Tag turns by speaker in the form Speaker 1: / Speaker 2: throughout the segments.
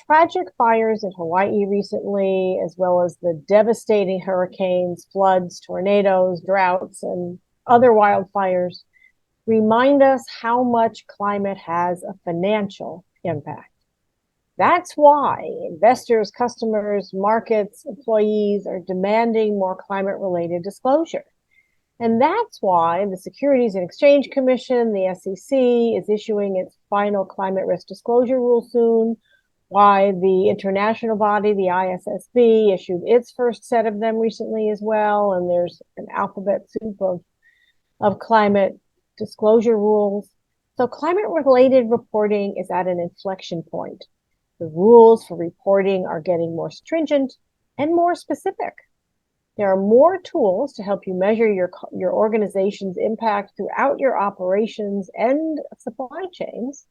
Speaker 1: tragic fires in Hawaii recently, as well as the devastating hurricanes, floods, tornadoes, droughts, and other wildfires, remind us how much climate has a financial impact. That's why investors, customers, markets, employees are demanding more climate-related disclosure. And that's why the Securities and Exchange Commission, the SEC, is issuing its final climate risk disclosure rule soon, why the international body, the ISSB, issued its first set of them recently as well, and there's an alphabet soup of climate disclosure rules. So climate-related reporting is at an inflection point. The rules for reporting are getting more stringent and more specific. There are more tools to help you measure your organization's impact throughout your operations and supply chains.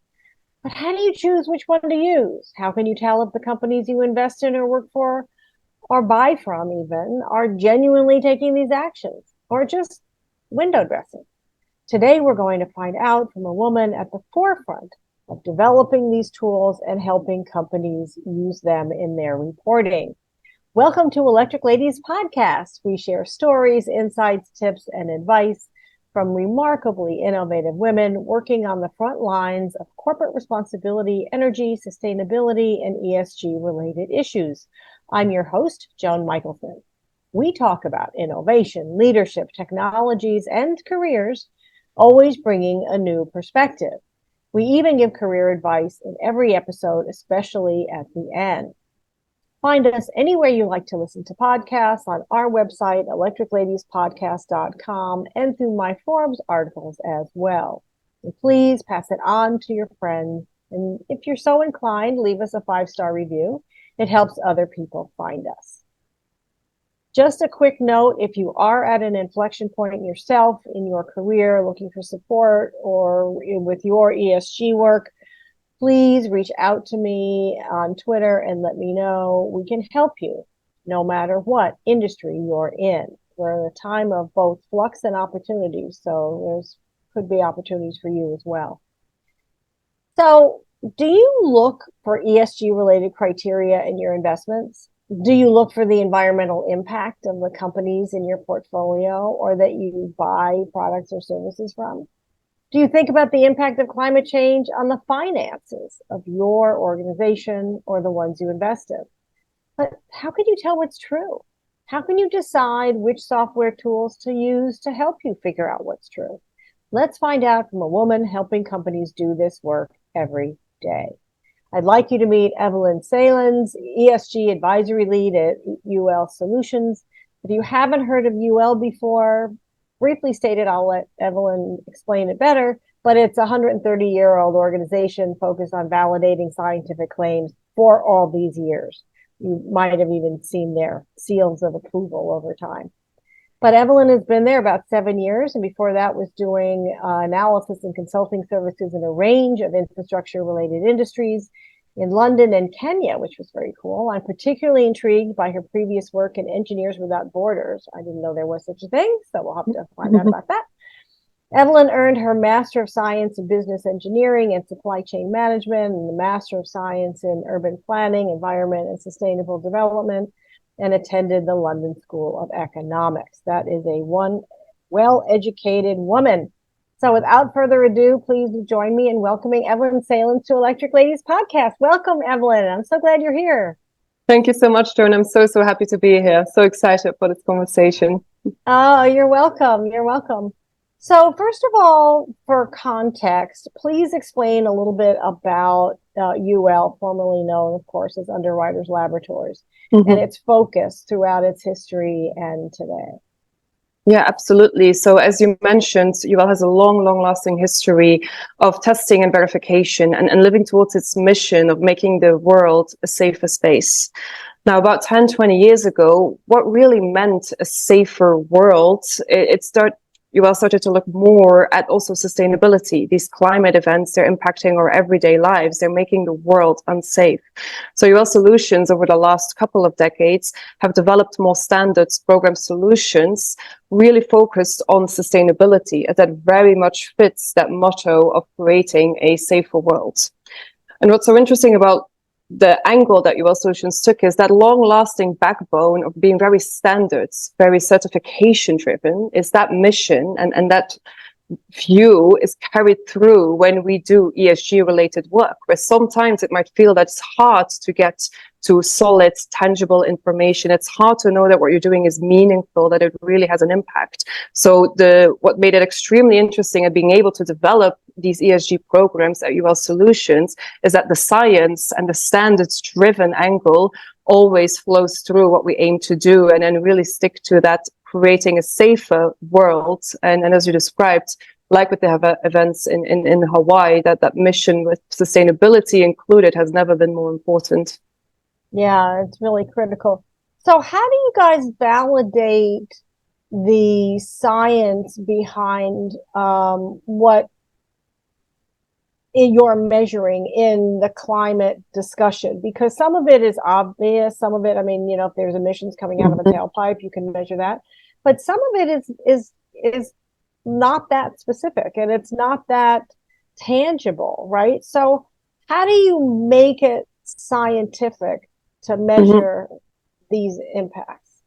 Speaker 1: But how do you choose which one to use? How can you tell if the companies you invest in or work for or buy from even are genuinely taking these actions or just window dressing? Today, we're going to find out from a woman at the forefront of developing these tools and helping companies use them in their reporting. Welcome to Electric Ladies Podcast. We share stories, insights, tips, and advice from remarkably innovative women working on the front lines of corporate responsibility, energy, sustainability, and ESG related issues. I'm your host, Joan Michelson. We talk about innovation, leadership, technologies, and careers, always bringing a new perspective. We even give career advice in every episode, especially at the end. Find us anywhere you like to listen to podcasts, on our website, electricladiespodcast.com, and through my Forbes articles as well. And please pass it on to your friends. And if you're so inclined, leave us a 5-star review. It helps other people find us. Just a quick note, if you are at an inflection point yourself in your career, looking for support or with your ESG work, please reach out to me on Twitter and let me know. We can help you no matter what industry you're in. We're in a time of both flux and opportunities, so there's could be opportunities for you as well. So, do you look for ESG related criteria in your investments? Do you look for the environmental impact of the companies in your portfolio or that you buy products or services from? Do you think about the impact of climate change on the finances of your organization or the ones you invest in? But how can you tell what's true? How can you decide which software tools to use to help you figure out what's true? Let's find out from a woman helping companies do this work every day. I'd like you to meet Evelyn Saelens, ESG Advisory Lead at UL Solutions. If you haven't heard of UL before, briefly stated, I'll let Evelyn explain it better, but it's a 130-year-old organization focused on validating scientific claims for all these years. You might have even seen their seals of approval over time. But Evelyn has been there about 7 years, and before that was doing analysis and consulting services in a range of infrastructure-related industries in London and Kenya, which was very cool. I'm particularly intrigued by her previous work in Engineers Without Borders. I didn't know there was such a thing, so we'll have to find out about that. Evelyn earned her Master of Science in Business Engineering and Supply Chain Management and the Master of Science in Urban Planning, Environment, and Sustainable Development, and attended the London School of Economics. That is a well-educated woman. So without further ado, please join me in welcoming Evelyn Saelens to Electric Ladies Podcast. Welcome, Evelyn. I'm so glad you're here.
Speaker 2: Thank you so much, Joan. I'm so happy to be here. So excited for this conversation.
Speaker 1: Oh, you're welcome. You're welcome. So first of all, for context, please explain a little bit about UL, formerly known, of course, as Underwriters Laboratories, and its focus throughout its history and today.
Speaker 2: Yeah, absolutely. So as you mentioned, UL has a long-lasting history of testing and verification and living towards its mission of making the world a safer space. Now, about 10, 20 years ago, what really meant a safer world, UL started to look more at also sustainability. These climate events, they're impacting our everyday lives. They're making the world unsafe. So UL Solutions over the last couple of decades have developed more standards, program solutions, really focused on sustainability, as that very much fits that motto of creating a safer world. And what's so interesting about the angle that UL Solutions took is that long-lasting backbone of being very standards, very certification-driven, is that mission, and that view is carried through when we do ESG related work, where sometimes it might feel that it's hard to get to solid, tangible information. It's hard to know that what you're doing is meaningful, that it really has an impact. So what made it extremely interesting at being able to develop these ESG programs at UL Solutions is that the science and the standards driven angle always flows through what we aim to do, and then really stick to that, creating a safer world. And as you described, like with the events in Hawaii, that mission with sustainability included has never been more important.
Speaker 1: Yeah, it's really critical. So how do you guys validate the science behind what you're measuring in the climate discussion? Because some of it is obvious, some of it, I mean, if there's emissions coming out of a tailpipe, you can measure that. But some of it is not that specific, and it's not that tangible, right? So how do you make it scientific to measure these impacts?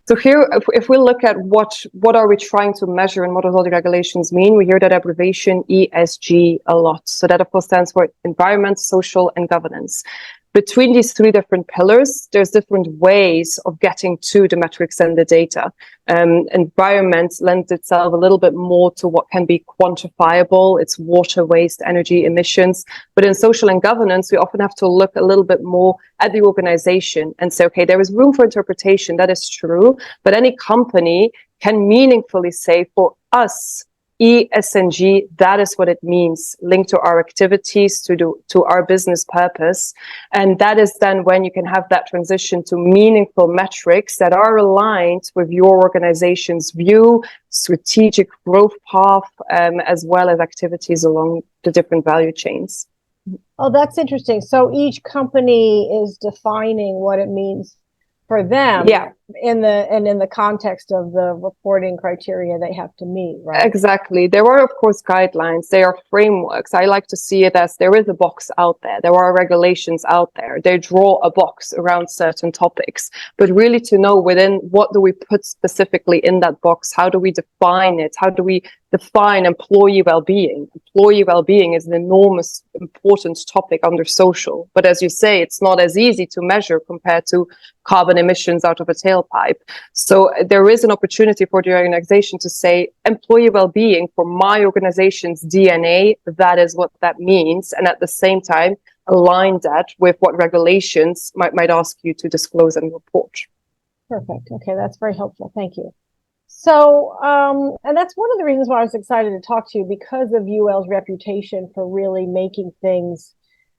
Speaker 2: So here, if we look at what are we trying to measure and what does all the regulations mean, we hear that abbreviation ESG a lot. So that, of course, stands for environment, social, and governance. Between these three different pillars, there's different ways of getting to the metrics and the data. Environment lends itself a little bit more to what can be quantifiable. It's water, waste, energy, emissions. But in social and governance, we often have to look a little bit more at the organization and say, okay, there is room for interpretation. That is true. But any company can meaningfully say, for us, ESG, that is what it means, linked to our activities, to our business purpose. And that is then when you can have that transition to meaningful metrics that are aligned with your organization's view, strategic growth path, as well as activities along the different value chains.
Speaker 1: Oh, that's interesting. So each company is defining what it means for them,
Speaker 2: yeah,
Speaker 1: in the context of the reporting criteria they have to meet, right?
Speaker 2: Exactly. There are, of course, guidelines. There are frameworks. I like to see it as there is a box out there. There are regulations out there. They draw a box around certain topics. But really to know within what do we put specifically in that box? How do we define it? How do we define employee well-being? Employee well-being is an enormous, important topic under social. But as you say, it's not as easy to measure compared to carbon emissions out of a tailpipe. So there is an opportunity for the organization to say employee well-being for my organization's DNA, that is what that means. And at the same time, align that with what regulations might ask you to disclose and report.
Speaker 1: Perfect. Okay, that's very helpful. Thank you. So, and that's one of the reasons why I was excited to talk to you, because of UL's reputation for really making things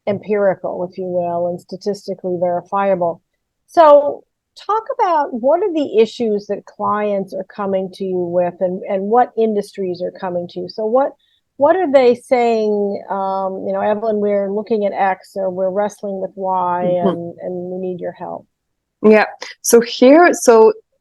Speaker 1: empirical, if you will, and statistically verifiable. So talk about what are the issues that clients are coming to you with, and what industries are coming to you. So what are they saying? Evelyn, we're looking at X, or we're wrestling with Y, and we need your help.
Speaker 2: Yeah. So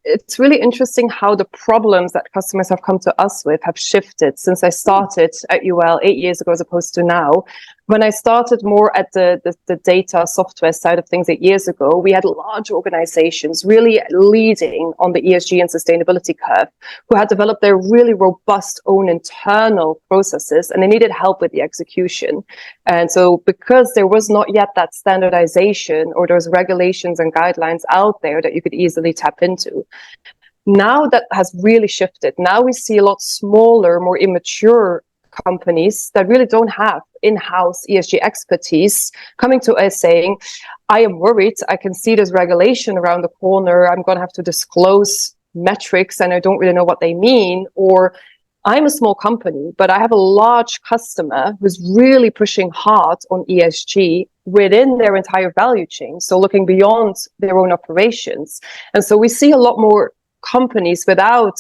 Speaker 2: it's really interesting how the problems that customers have come to us with have shifted since I started at UL 8 years ago as opposed to now. When I started more at the data software side of things 8 years ago, we had large organizations really leading on the ESG and sustainability curve, who had developed their really robust own internal processes, and they needed help with the execution. And so because there was not yet that standardization or those regulations and guidelines out there that you could easily tap into, now that has really shifted. Now we see a lot smaller, more immature companies that really don't have in-house ESG expertise coming to us saying, I am worried, I can see this regulation around the corner, I'm going to have to disclose metrics and I don't really know what they mean. Or I'm a small company, but I have a large customer who's really pushing hard on ESG within their entire value chain. So looking beyond their own operations. And so we see a lot more companies without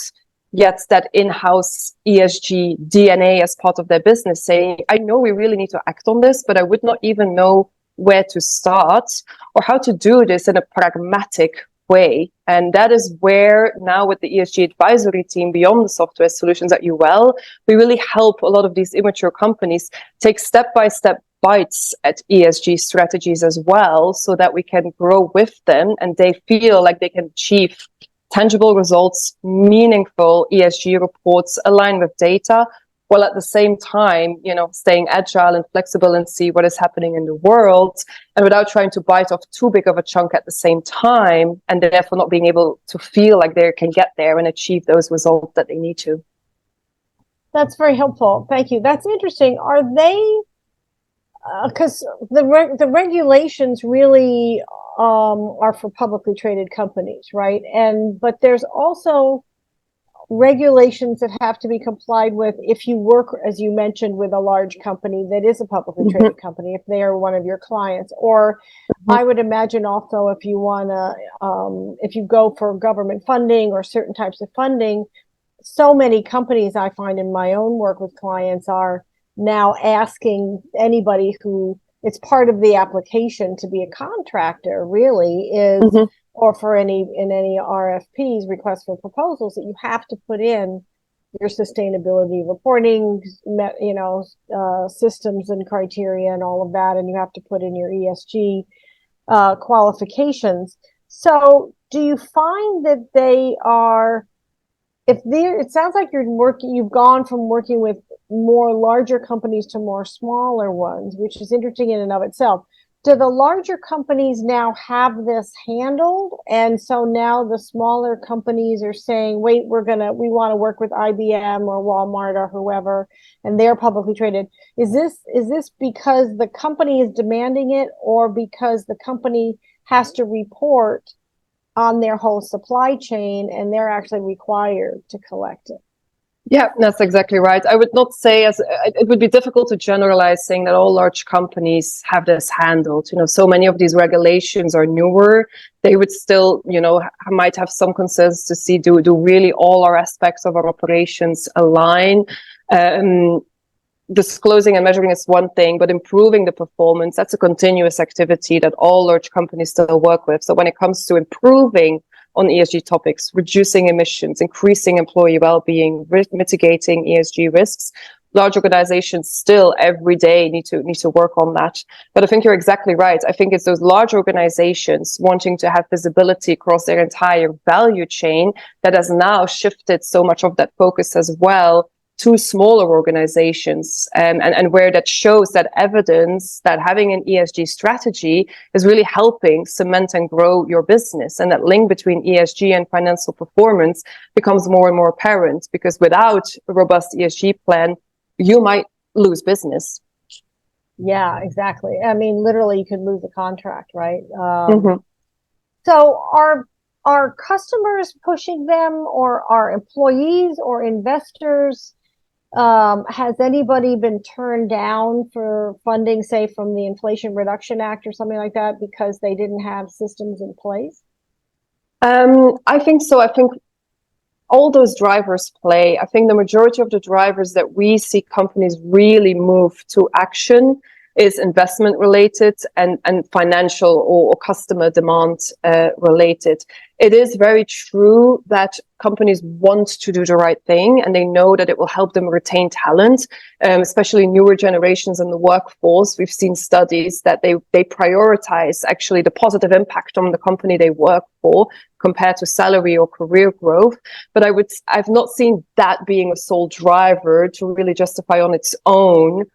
Speaker 2: yet that in-house ESG DNA as part of their business saying, I know we really need to act on this, but I would not even know where to start or how to do this in a pragmatic way. And that is where now with the ESG advisory team beyond the software solutions at UL, we really help a lot of these immature companies take step-by-step bites at ESG strategies as well, so that we can grow with them and they feel like they can achieve tangible results, meaningful ESG reports aligned with data, while at the same time, staying agile and flexible and see what is happening in the world, and without trying to bite off too big of a chunk at the same time, and therefore not being able to feel like they can get there and achieve those results that they need to.
Speaker 1: That's very helpful. Thank you. That's interesting. Are they, because the regulations really are for publicly traded companies, right? But there's also regulations that have to be complied with if you work, as you mentioned, with a large company that is a publicly traded company, if they are one of your clients. Or I would imagine also if you want to, if you go for government funding or certain types of funding, so many companies I find in my own work with clients are now asking anybody who it's part of the application to be a contractor really is, or for any RFPs, requests for proposals, that you have to put in your sustainability reporting, systems and criteria and all of that, and you have to put in your ESG qualifications. So do you find that they are, it sounds like you've gone from working with more larger companies to more smaller ones, which is interesting in and of itself. Do the larger companies now have this handled? And so now the smaller companies are saying, wait, we want to work with IBM or Walmart or whoever, and they're publicly traded. Is this because the company is demanding it, or because the company has to report on their whole supply chain and they're actually required to collect it?
Speaker 2: Yeah, that's exactly right. I would not say it would be difficult to generalize saying that all large companies have this handled. So many of these regulations are newer. They would still, might have some concerns to see, do really all our aspects of our operations align? Disclosing and measuring is one thing, but improving the performance, that's a continuous activity that all large companies still work with. So when it comes to improving on ESG topics, reducing emissions, increasing employee well-being, mitigating ESG risks, large organizations still every day need to work on that. But I think you're exactly right. I think it's those large organizations wanting to have visibility across their entire value chain that has now shifted so much of that focus as well to smaller organizations, and where that shows that evidence that having an ESG strategy is really helping cement and grow your business. And that link between ESG and financial performance becomes more and more apparent, because without a robust ESG plan, you might lose business.
Speaker 1: Yeah, exactly. I mean, literally you could lose a contract, right? So are customers pushing them, or are employees or investors? Has anybody been turned down for funding, say, from the Inflation Reduction Act or something like that, because they didn't have systems in place?
Speaker 2: I think so. I think all those drivers play. I think the majority of the drivers that we see companies really move to action is investment related and financial or customer demand related. It is very true that companies want to do the right thing, and they know that it will help them retain talent, especially newer generations in the workforce. We've seen studies that they prioritize actually the positive impact on the company they work for compared to salary or career growth. But I've not seen that being a sole driver to really justify on its own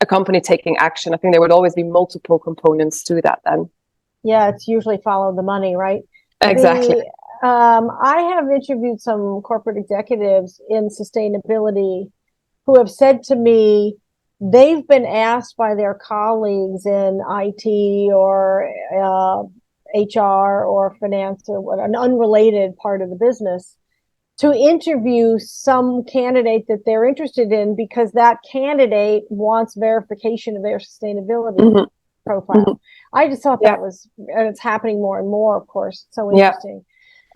Speaker 2: a company taking action. I think there would always be multiple components to that then.
Speaker 1: Yeah, it's usually follow the money, right?
Speaker 2: Exactly.
Speaker 1: I have interviewed some corporate executives in sustainability who have said to me they've been asked by their colleagues in IT or HR or finance or an unrelated part of the business to interview some candidate that they're interested in, because that candidate wants verification of their sustainability profile. I just thought that was, and it's happening more and more, of course. So interesting.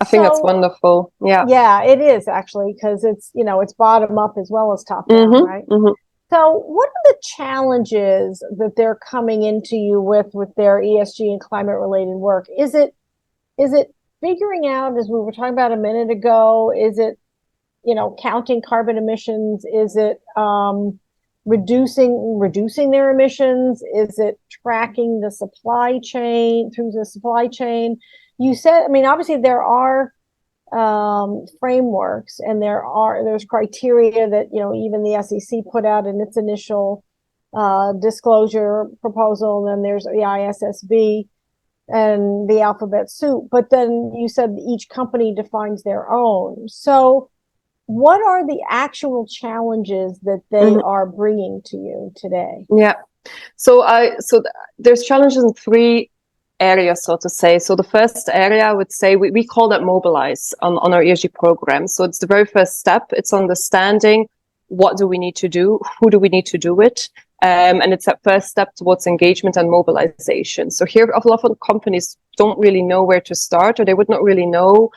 Speaker 2: I think that's wonderful.
Speaker 1: Yeah, it is actually, because it's, it's bottom up as well as top down, right? So what are the challenges that they're coming into you with their ESG and climate related work? Is it figuring out, as we were talking about a minute ago, is it, counting carbon emissions? Is it reducing their emissions? Is it tracking the supply chain through the supply chain? You said, I mean, obviously there are frameworks, and there's criteria that, you know, even the SEC put out in its initial disclosure proposal, and then there's the ISSB and the alphabet soup. But then you said each company defines their own. So what are the actual challenges that they are bringing to you today?
Speaker 2: Yeah. So there's challenges in three areas, so to say. So the first area, I would say, we call that Mobilize on our ESG program. So it's the very first step. It's understanding what do we need to do, who do we need to do it, and it's that first step towards engagement and mobilization. So here, a lot of companies don't really know where to start, or they would not really know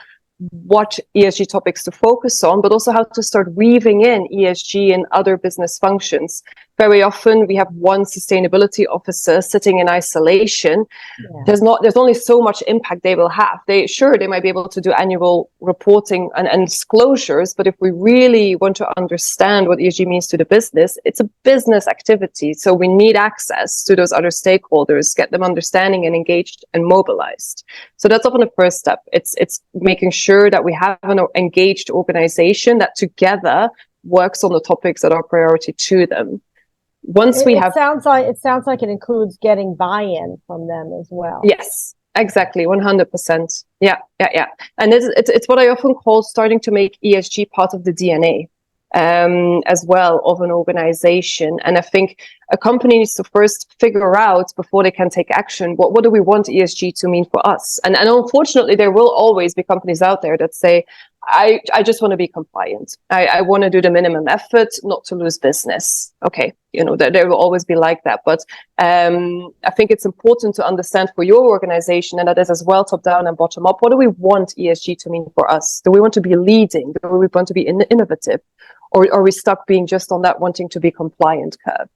Speaker 2: what ESG topics to focus on, but also how to start weaving in ESG in other business functions. Very often we have one sustainability officer sitting in isolation. Yeah. There's only so much impact they will have. They might be able to do annual reporting and disclosures, but if we really want to understand what ESG means to the business, it's a business activity. So we need access to those other stakeholders, get them understanding and engaged and mobilized. So that's often the first step. It's making sure that we have an engaged organization that together works on the topics that are priority to them.
Speaker 1: It sounds like it includes getting buy-in from them as well.
Speaker 2: Yes, exactly, 100%. Yeah. And it's what I often call starting to make ESG part of the DNA as well of an organization. And I think a company needs to first figure out, before they can take action, what do we want ESG to mean for us? And unfortunately, there will always be companies out there that say, I just want to be compliant. I want to do the minimum effort, not to lose business. Okay, you know, there will always be like that. But I think it's important to understand for your organization, and that is as well top down and bottom up, what do we want ESG to mean for us? Do we want to be leading? Do we want to be innovative? Or are we stuck being just on that wanting to be compliant curve?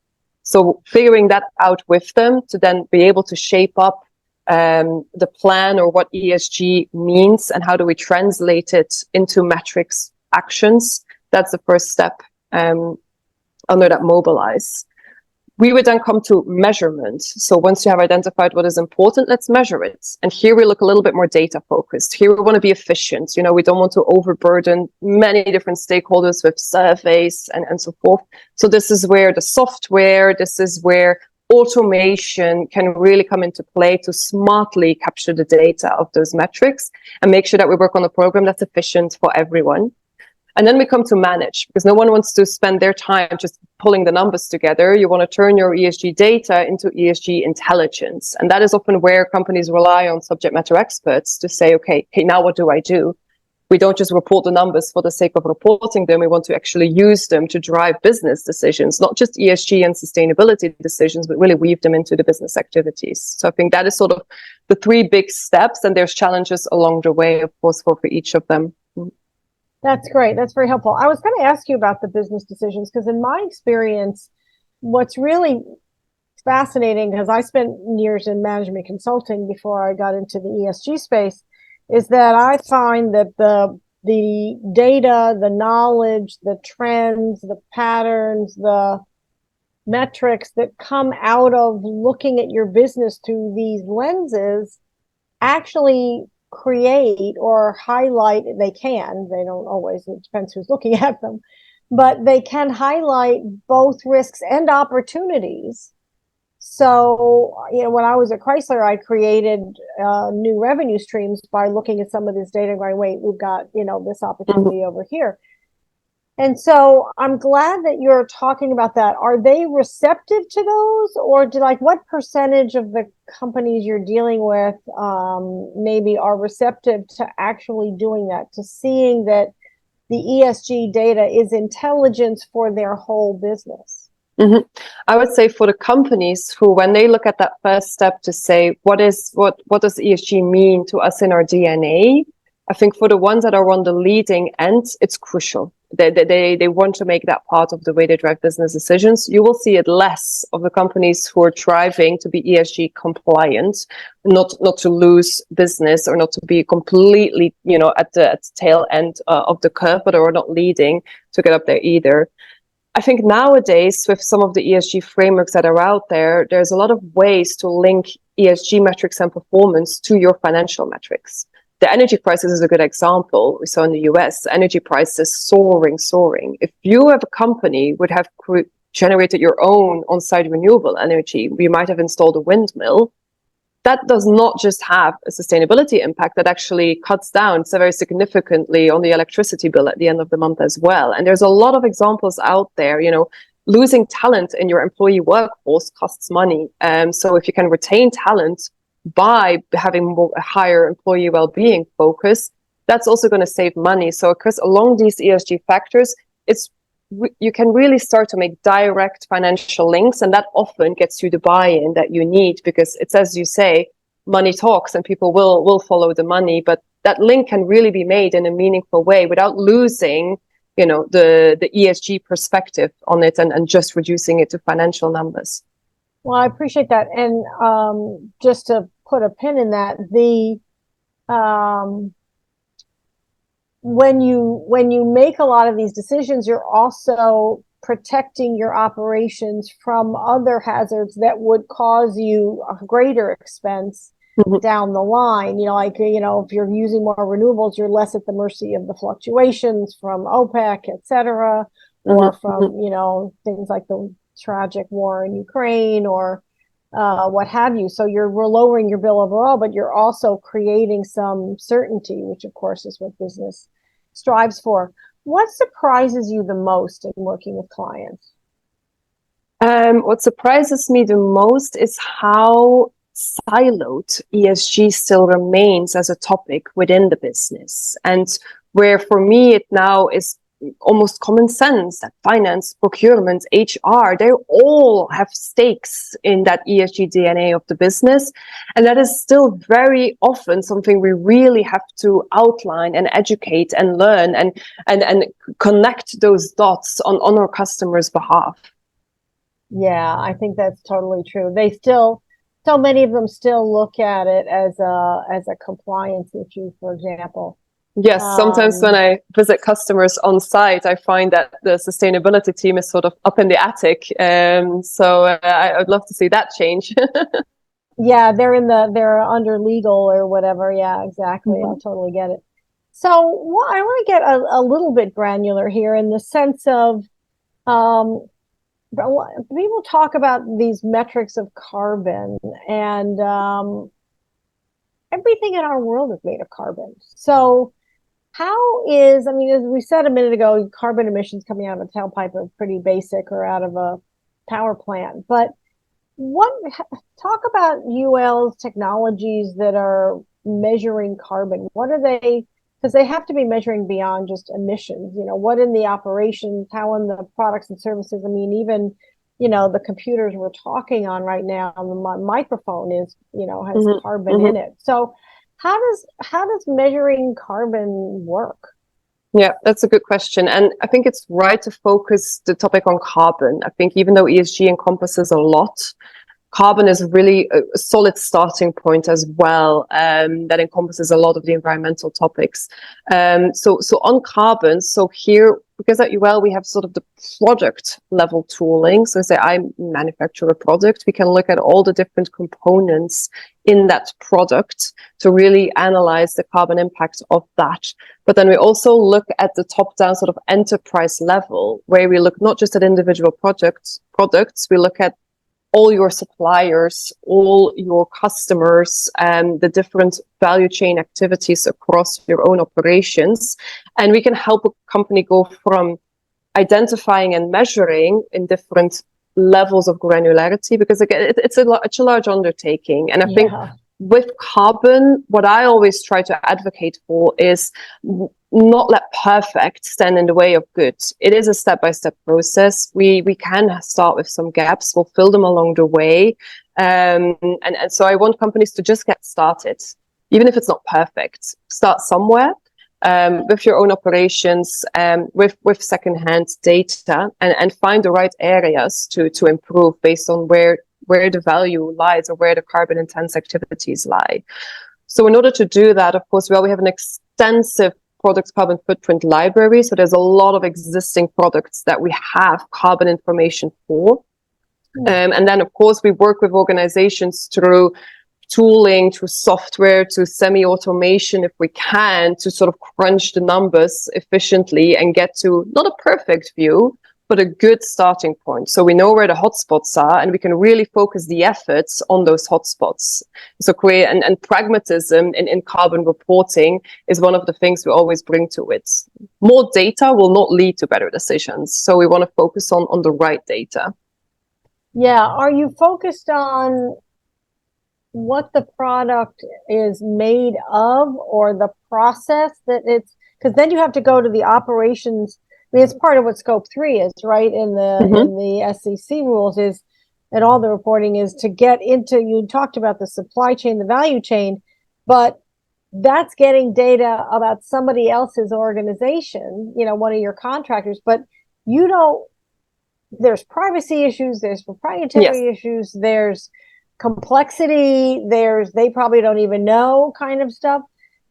Speaker 2: So figuring that out with them to then be able to shape up the plan, or what ESG means and how do we translate it into metrics, actions. That's the first step under that Mobilize. We would then come to measurement. So once you have identified what is important, let's measure it. And here we look a little bit more data focused. Here we want to be efficient. You know, we don't want to overburden many different stakeholders with surveys and so forth. So this is where the software, this is where automation can really come into play to smartly capture the data of those metrics and make sure that we work on a program that's efficient for everyone. And then we come to manage, because no one wants to spend their time just pulling the numbers together. You want to turn your ESG data into ESG intelligence. And that is often where companies rely on subject matter experts to say, okay, now what do I do? We don't just report the numbers for the sake of reporting them. We want to actually use them to drive business decisions, not just ESG and sustainability decisions, but really weave them into the business activities. So I think that is sort of the three big steps, and there's challenges along the way, of course, for each of them.
Speaker 1: That's great. That's very helpful. I was going to ask you about the business decisions, because in my experience, what's really fascinating, because I spent years in management consulting before I got into the ESG space, is that I find that the data, the knowledge, the trends, the patterns, the metrics that come out of looking at your business through these lenses actually create or highlight, they don't always, it depends who's looking at them, but they can highlight both risks and opportunities. So, you know, when I was at Chrysler, I created new revenue streams by looking at some of this data and going, wait, we've got, you know, this opportunity over here. And so I'm glad that you're talking about that. Are they receptive to those, or what percentage of the companies you're dealing with maybe are receptive to actually doing that, to seeing that the ESG data is intelligence for their whole business?
Speaker 2: Mm-hmm. I would say for the companies who, when they look at that first step to say, what does ESG mean to us in our DNA? I think for the ones that are on the leading end, it's crucial. They want to make that part of the way they drive business decisions. You will see it less of the companies who are striving to be ESG compliant, not to lose business or not to be completely, at the tail end of the curve, but are not leading to get up there either. I think nowadays, with some of the ESG frameworks that are out there, there's a lot of ways to link ESG metrics and performance to your financial metrics. The energy prices is a good example. We saw in the US, energy prices soaring. If you have a company would have generated your own on-site renewable energy, you might have installed a windmill. That does not just have a sustainability impact, that actually cuts down so very significantly on the electricity bill at the end of the month as well. And there's a lot of examples out there, losing talent in your employee workforce costs money. So if you can retain talent by having a higher employee well-being focus, that's also going to save money. So of course, along these ESG factors, you can really start to make direct financial links, and that often gets you the buy-in that you need, because it's, as you say, money talks and people will follow the money. But that link can really be made in a meaningful way without losing, the ESG perspective on it and just reducing it to financial numbers.
Speaker 1: Well, I appreciate that. And just to put a pin in that, when you make a lot of these decisions, you're also protecting your operations from other hazards that would cause you a greater expense down the line. If you're using more renewables, you're less at the mercy of the fluctuations from OPEC, et cetera, or from, things like the tragic war in Ukraine or what have you. So we're lowering your bill overall, but you're also creating some certainty, which of course is what business strives for. What surprises you the most in working with clients?
Speaker 2: What surprises me the most is how siloed ESG still remains as a topic within the business, and where for me it now is almost common sense that finance, procurement, HR, they all have stakes in that ESG DNA of the business. And that is still very often something we really have to outline and educate and learn and connect those dots on our customers' behalf.
Speaker 1: Yeah, I think that's totally true. So many of them still look at it as a compliance issue, for example.
Speaker 2: Yes, sometimes when I visit customers on site, I find that the sustainability team is sort of up in the attic. So I'd love to see that change.
Speaker 1: Yeah, they're under legal or whatever. Yeah, exactly. I totally get it. So I want to get a little bit granular here in the sense of people talk about these metrics of carbon, and everything in our world is made of carbon. So as we said a minute ago, carbon emissions coming out of a tailpipe are pretty basic, or out of a power plant. But talk about UL's technologies that are measuring carbon. What are they? Because they have to be measuring beyond just emissions. What in the operations, how in the products and services. Even the computers we're talking on right now, the microphone has carbon in it. So how does measuring carbon work?
Speaker 2: Yeah, that's a good question. And I think it's right to focus the topic on carbon. I think even though ESG encompasses a lot, carbon is really a solid starting point as well, that encompasses a lot of the environmental topics. So on carbon, so here, because at UL we have sort of the product level tooling. So say I manufacture a product, we can look at all the different components in that product to really analyze the carbon impact of that. But then we also look at the top down sort of enterprise level, where we look not just at individual products, we look at all your suppliers, all your customers, and the different value chain activities across your own operations. And we can help a company go from identifying and measuring in different levels of granularity, because again, it's a large undertaking. And I think with carbon, what I always try to advocate for is not let perfect stand in the way of good. It is a step-by-step process. We can start with some gaps. We'll fill them along the way. And so I want companies to just get started, even if it's not perfect. Start somewhere with your own operations, with secondhand data, and find the right areas to improve based on where the value lies or where the carbon intense activities lie. So in order to do that, of course, we have an extensive product carbon footprint library. So there's a lot of existing products that we have carbon information for. And then, of course, we work with organizations through tooling, through software, to semi-automation, if we can, to sort of crunch the numbers efficiently and get to not a perfect view, but a good starting point. So we know where the hotspots are, and we can really focus the efforts on those hotspots. So create and pragmatism in carbon reporting is one of the things we always bring to it. More data will not lead to better decisions. So we want to focus on the right data.
Speaker 1: Yeah. Are you focused on what the product is made of, or the process that it's, because then you have to go to the operations. I mean, it's part of what scope 3 is, right? In the SEC rules is, and all the reporting is to get into, you talked about the supply chain, the value chain, but that's getting data about somebody else's organization, one of your contractors, but you don't, there's privacy issues, there's proprietary issues, there's complexity, they probably don't even know kind of stuff.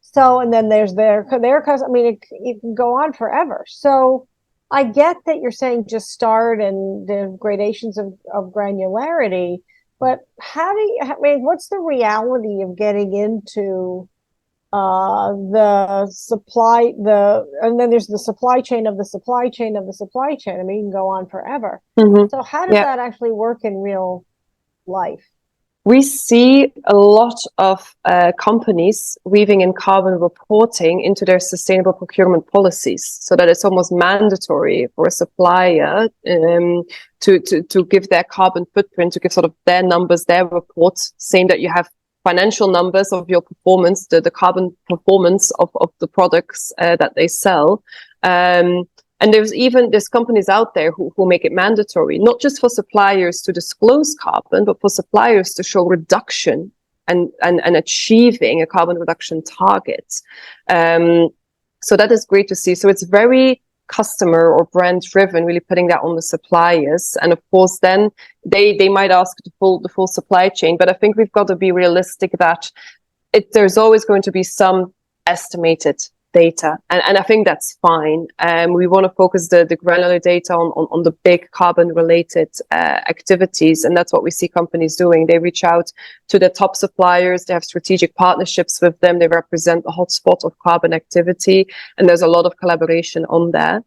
Speaker 1: So, and then there's their I mean, it can go on forever. So I get that you're saying just start and the gradations of granularity, but what's the reality of getting into the supply, and then there's the supply chain of the supply chain of the supply chain. I mean, you can go on forever. So how does that actually work in real life?
Speaker 2: We see a lot of companies weaving in carbon reporting into their sustainable procurement policies, so that it's almost mandatory for a supplier to give their carbon footprint, to give sort of their numbers, their reports, saying that you have financial numbers of your performance, the carbon performance of the products that they sell. And there's companies out there who make it mandatory, not just for suppliers to disclose carbon, but for suppliers to show reduction and achieving a carbon reduction target. So that is great to see. So it's very customer or brand driven, really putting that on the suppliers. And of course, then they might ask the full supply chain. But I think we've got to be realistic that there's always going to be some estimated data, and I think that's fine. We want to focus the granular data on the big carbon related activities, and that's what we see companies doing. They reach out to their top suppliers, they have strategic partnerships with them, they represent the hotspot of carbon activity, and there's a lot of collaboration on that.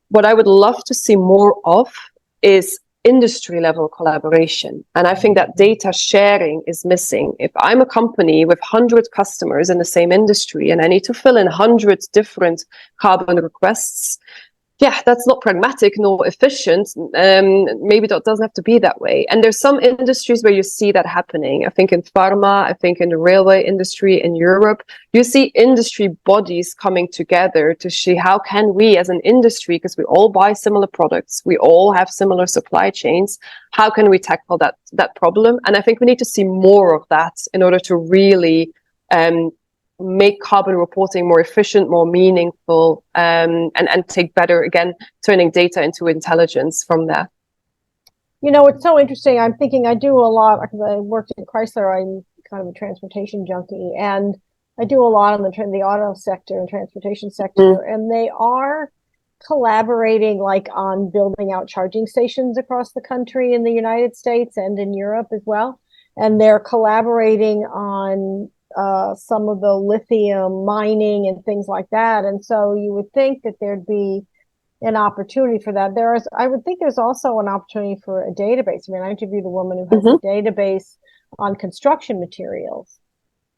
Speaker 2: What I would love to see more of is industry level collaboration. And I think that data sharing is missing. If I'm a company with 100 customers in the same industry and I need to fill in 100 different carbon requests, that's not pragmatic nor efficient. Maybe that doesn't have to be that way. And there's some industries where you see that happening. I think in pharma, I think in the railway industry in Europe, you see industry bodies coming together to see how can we as an industry, because we all buy similar products, we all have similar supply chains, how can we tackle that problem? And I think we need to see more of that in order to really make carbon reporting more efficient, more meaningful, and take better, again, turning data into intelligence from there.
Speaker 1: It's so interesting. I'm thinking I do a lot, because I worked at Chrysler. I'm kind of a transportation junkie, and I do a lot on the auto sector and transportation sector, and they are collaborating like on building out charging stations across the country in the United States and in Europe as well. And they're collaborating on some of the lithium mining and things like that. And so you would think that there'd be an opportunity for that. I would think there's also an opportunity for a database. I mean, I interviewed a woman who has a database on construction materials.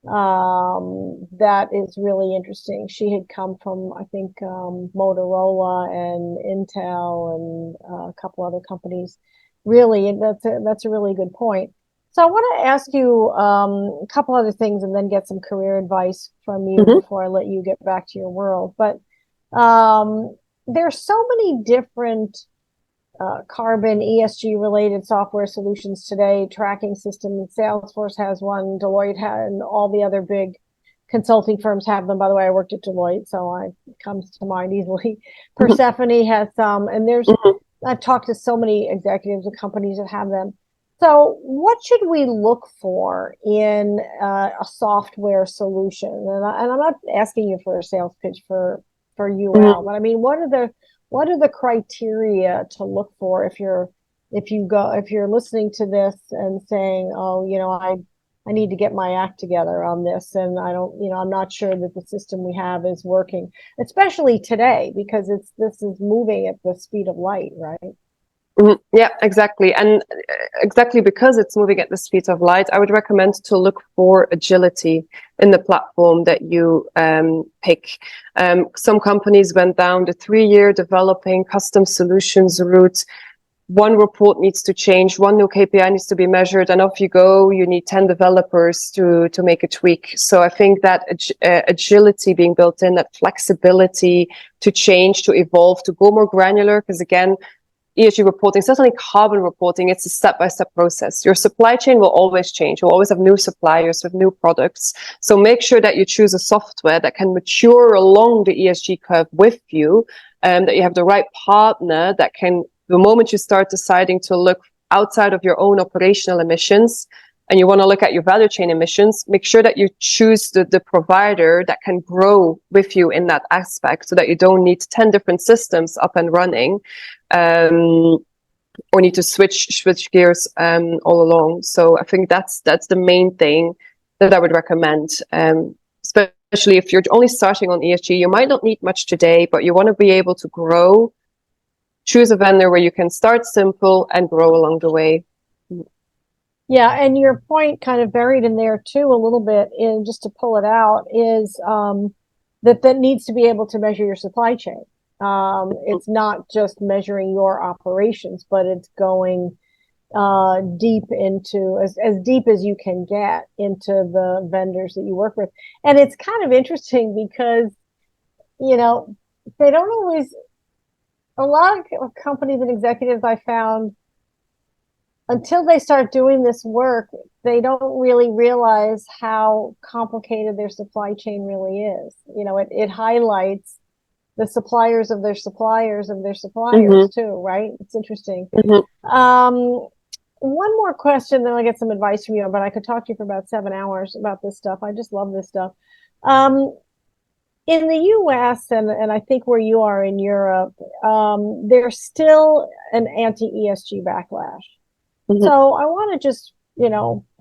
Speaker 1: That is really interesting. She had come from, I think, Motorola and Intel and a couple other companies. Really, that's a really good point. So I want to ask you a couple other things and then get some career advice from you before I let you get back to your world. But there's so many different carbon ESG related software solutions today, tracking systems. Salesforce has one, Deloitte has, and all the other big consulting firms have them. By the way, I worked at Deloitte, so it comes to mind easily. Persephone has some, and I've talked to so many executives of companies that have them. So, what should we look for in a software solution? And I'm not asking you for a sales pitch for UL,
Speaker 2: Mhm.
Speaker 1: but I mean, what are the criteria to look for if you're listening to this and saying, oh, I need to get my act together on this, and I'm not sure that the system we have is working, especially today because this is moving at the speed of light, right?
Speaker 2: Yeah, exactly. And exactly because it's moving at the speed of light, I would recommend to look for agility in the platform that you pick. Some companies went down the 3-year developing custom solutions route. One report needs to change, one new KPI needs to be measured, and off you go. You need 10 developers to make a tweak. So I think that agility being built in, that flexibility to change, to evolve, to go more granular, because again, ESG reporting, certainly carbon reporting, it's a step-by-step process. Your supply chain will always change. You'll always have new suppliers with new products. So make sure that you choose a software that can mature along the ESG curve with you, and that you have the right partner that can, the moment you start deciding to look outside of your own operational emissions, and you want to look at your value chain emissions, make sure that you choose the provider that can grow with you in that aspect so that you don't need 10 different systems up and running, um, or need to switch gears all along. So I think that's the main thing that I would recommend. Especially if you're only starting on ESG, you might not need much today, but you want to be able to grow. Choose a vendor where you can start simple and grow along the way.
Speaker 1: Yeah, and your point kind of buried in there too, a little bit, in just to pull it out, is that needs to be able to measure your supply chain. It's not just measuring your operations, but it's going deep into as deep as you can get into the vendors that you work with. And it's kind of interesting because, you know, they don't always, a lot of companies and executives I found, until they start doing this work, they don't really realize how complicated their supply chain really is. It highlights the suppliers of their suppliers of their suppliers
Speaker 2: Mm-hmm.
Speaker 1: too, right? It's interesting.
Speaker 2: Mm-hmm.
Speaker 1: One more question, then I'll get some advice from you, but I could talk to you for about 7 hours about this stuff. I just love this stuff. In the US and I think where you are in Europe, there's still an anti-ESG backlash.
Speaker 2: Mm-hmm.
Speaker 1: So I want to just,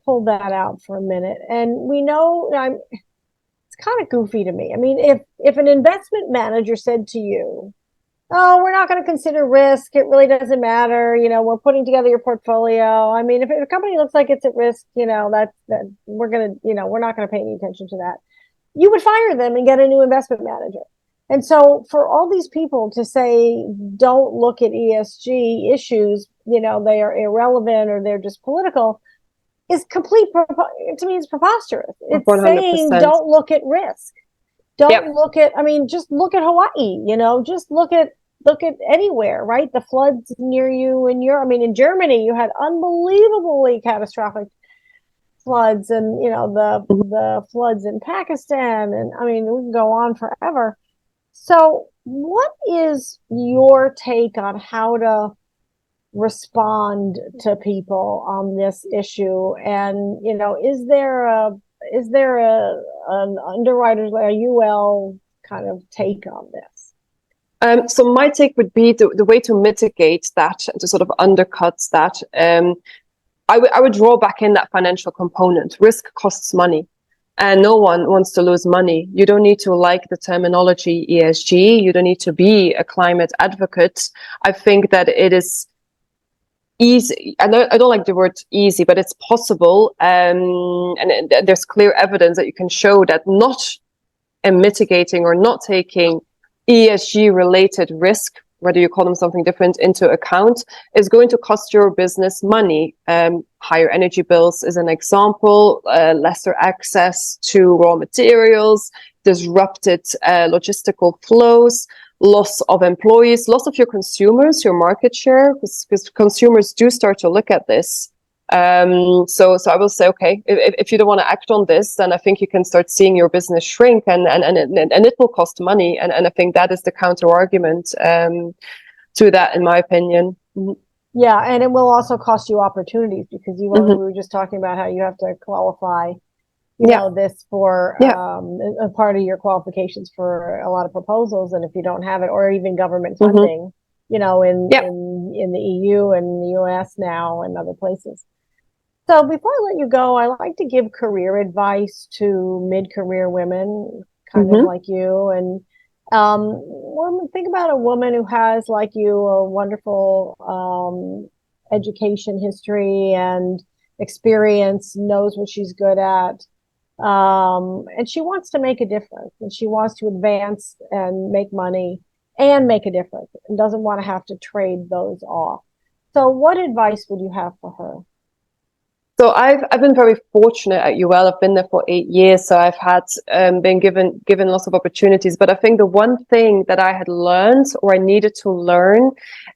Speaker 1: pull that out for a minute. And we know it's kind of goofy to me. I mean, if an investment manager said to you, oh, we're not going to consider risk, it really doesn't matter, we're putting together your portfolio. I mean, if a company looks like it's at risk, that we're not going to pay any attention to that. You would fire them and get a new investment manager. And so for all these people to say, don't look at ESG issues, they are irrelevant or they're just political, is to me, it's preposterous. It's saying,
Speaker 2: 100%.
Speaker 1: don't look at risk.
Speaker 2: Yep.
Speaker 1: Don't look at, I mean, just look at Hawaii, just look at anywhere, right? The floods near you in Europe. I mean, in Germany, you had unbelievably catastrophic floods, and the floods in Pakistan, and I mean, we can go on forever. So what is your take on how to respond to people on this issue? And is there an underwriter's, a UL kind of take on this?
Speaker 2: So my take would be the way to mitigate that and to sort of undercut that. I would draw back in that financial component. Risk costs money, and no one wants to lose money. You don't need to like the terminology ESG. You don't need to be a climate advocate. I think that it is easy. I don't like the word easy, but it's possible. And there's clear evidence that you can show that not mitigating or not taking ESG related risk, whether you call them something different, into account, is going to cost your business money. Higher energy bills is an example, lesser access to raw materials, disrupted logistical flows, loss of employees, loss of your consumers, your market share, because consumers do start to look at this. So I will say, okay, if you don't want to act on this, then I think you can start seeing your business shrink, and it will cost money. And I think that is the counter argument to that, in my opinion. Mm-hmm.
Speaker 1: Yeah, and it will also cost you opportunities because we
Speaker 2: Hmm.
Speaker 1: were just talking about how you have to qualify,
Speaker 2: Yeah,
Speaker 1: this for
Speaker 2: yeah.
Speaker 1: a part of your qualifications for a lot of proposals. And if you don't have it, or even government
Speaker 2: Hmm.
Speaker 1: funding, in
Speaker 2: Yeah.
Speaker 1: the EU and the US now and other places. So before I let you go, I like to give career advice to mid-career women, kind of
Speaker 2: Hmm.
Speaker 1: like you. And think about a woman who has, like you, a wonderful education history and experience, knows what she's good at, and she wants to make a difference, and she wants to advance and make money and make a difference, and doesn't want to have to trade those off. So, what advice would you have for her?
Speaker 2: So I've been very fortunate at UL. I've been there for 8 years, so I've had been given lots of opportunities. But I think the one thing that I had learned, or I needed to learn,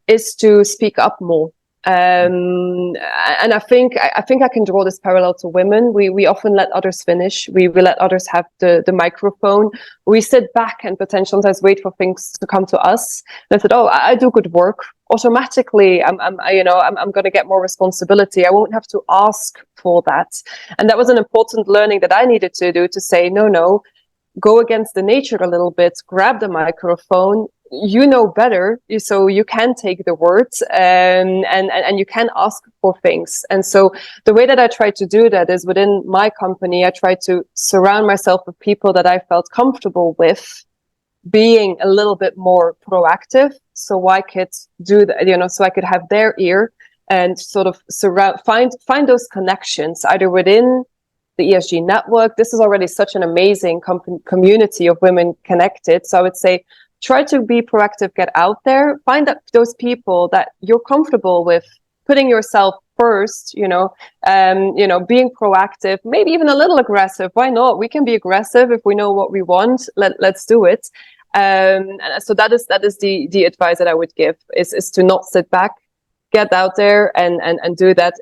Speaker 2: is to speak up more. And I think I can draw this parallel to women. We often let others finish. We let others have the microphone. We sit back and potentially sometimes wait for things to come to us. And I said, "Oh, I do good work. Automatically, I'm going to get more responsibility. I won't have to ask for that." And that was an important learning that I needed to do, to say, no, no, go against the nature a little bit, grab the microphone. You know better, so you can take the words, and you can ask for things. And so the way that I try to do that is, within my company, I try to surround myself with people that I felt comfortable with being a little bit more proactive, so I could do that, so I could have their ear and sort of find those connections either within the ESG network. This is already such an amazing community of women connected. So I would say, try to be proactive, get out there, find those people that you're comfortable with, putting yourself first, being proactive, maybe even a little aggressive. Why not? We can be aggressive if we know what we want. Let's do it. And so that is the advice that I would give, is to not sit back, get out there and do that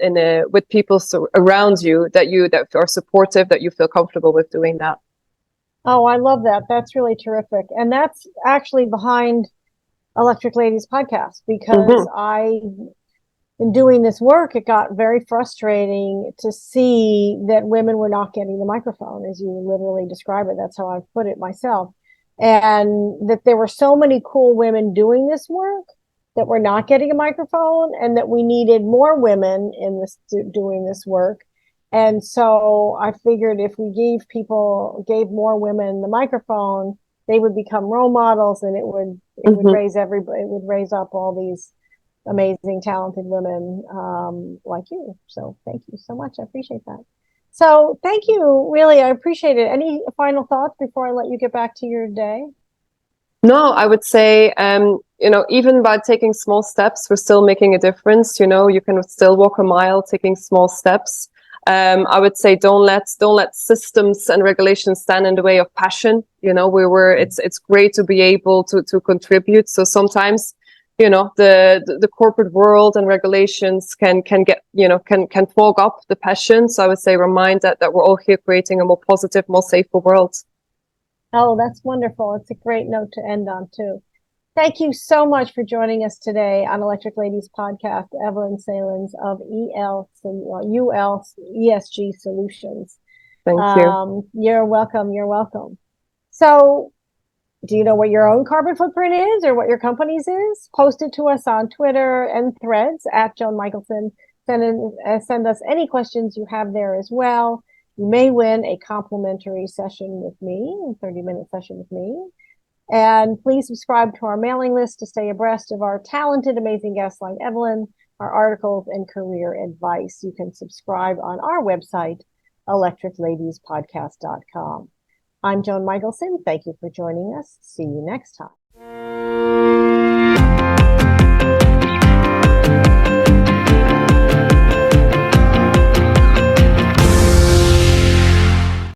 Speaker 2: with people around you that are supportive, that you feel comfortable with doing that.
Speaker 1: Oh, I love that. That's really terrific. And that's actually behind Electric Ladies podcast, because
Speaker 2: Mm-hmm.
Speaker 1: in doing this work, it got very frustrating to see that women were not getting the microphone, as you literally describe it. That's how I put it myself. And that there were so many cool women doing this work that were not getting a microphone, and that we needed more women in this doing this work. And so I figured if we gave more women the microphone, they would become role models, and it would
Speaker 2: Mm-hmm.
Speaker 1: raise everybody, it would raise up all these amazing, talented women like you. So thank you so much. I appreciate that. So thank you. Really, I appreciate it. Any final thoughts before I let you get back to your day?
Speaker 2: No, I would say, even by taking small steps, we're still making a difference. You can still walk a mile taking small steps. I would say, don't let systems and regulations stand in the way of passion. It's great to be able to contribute. So sometimes, the corporate world and regulations can get, can fog up the passion. So I would say, remind that we're all here creating a more positive, more safer world.
Speaker 1: Oh, that's wonderful. It's a great note to end on, too. Thank you so much for joining us today on Electric Ladies Podcast, Evelyn Saelens of UL ESG Solutions.
Speaker 2: Thank you.
Speaker 1: You're welcome. You're welcome. So, do you know what your own carbon footprint is, or what your company's is? Post it to us on Twitter and Threads at Joan Michelson. Send us any questions you have there as well. You may win a complimentary session with me, a 30-minute session with me. And please subscribe to our mailing list to stay abreast of our talented, amazing guests like Evelyn, our articles, and career advice. You can subscribe on our website, electricladiespodcast.com. I'm Joan Michelson. Thank you for joining us. See you next time.